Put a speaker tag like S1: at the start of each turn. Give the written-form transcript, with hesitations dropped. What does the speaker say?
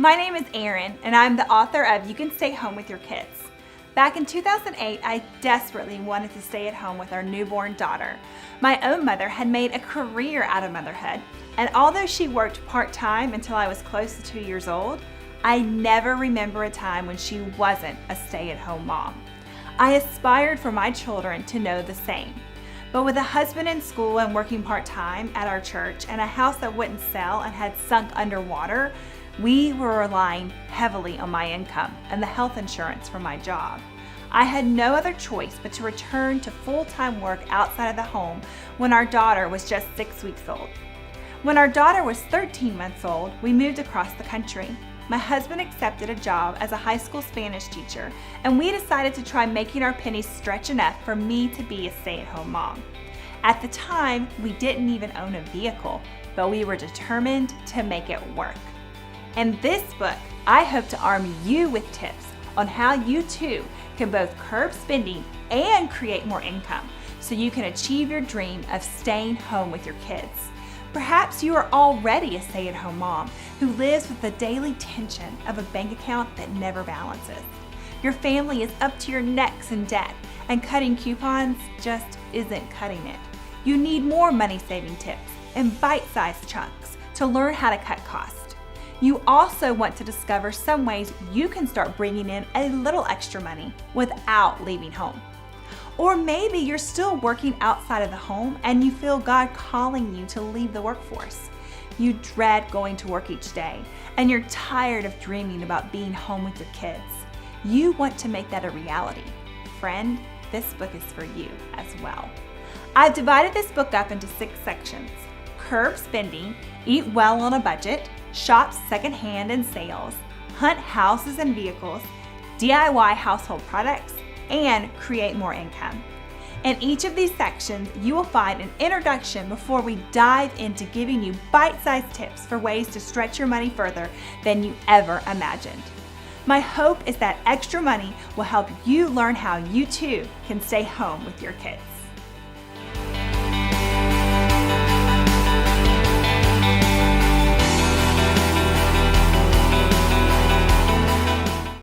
S1: my name is Erin, and I'm the author of You Can Stay Home with Your Kids. Back in 2008, I desperately wanted to stay at home with our newborn daughter. My own mother had made a career out of motherhood, and although she worked part-time until I was close to 2 years old, I never remember a time when she wasn't a stay-at-home mom. I aspired for my children to know the same. But with a husband in school and working part-time at our church and a house that wouldn't sell and had sunk underwater, we were relying heavily on my income and the health insurance from my job. I had no other choice but to return to full-time work outside of the home when our daughter was just 6 weeks old. When our daughter was 13 months old, we moved across the country. My husband accepted a job as a high school Spanish teacher, and we decided to try making our pennies stretch enough for me to be a stay-at-home mom. At the time, we didn't even own a vehicle, but we were determined to make it work. In this book, I hope to arm you with tips on how you too can both curb spending and create more income so you can achieve your dream of staying home with your kids. Perhaps you are already a stay-at-home mom who lives with the daily tension of a bank account that never balances. Your family is up to your necks in debt, and cutting coupons just isn't cutting it. You need more money-saving tips in bite-sized chunks to learn how to cut costs. You also want to discover some ways you can start bringing in a little extra money without leaving home. Or maybe you're still working outside of the home and you feel God calling you to leave the workforce. You dread going to work each day and you're tired of dreaming about being home with your kids. You want to make that a reality. Friend, this book is for you as well. I've divided this book up into 6 sections: curb spending, eat well on a budget, shop secondhand and sales, hunt houses and vehicles, DIY household products, and create more income. In each of these sections, you will find an introduction before we dive into giving you bite-sized tips for ways to stretch your money further than you ever imagined. My hope is that extra money will help you learn how you too can stay home with your kids.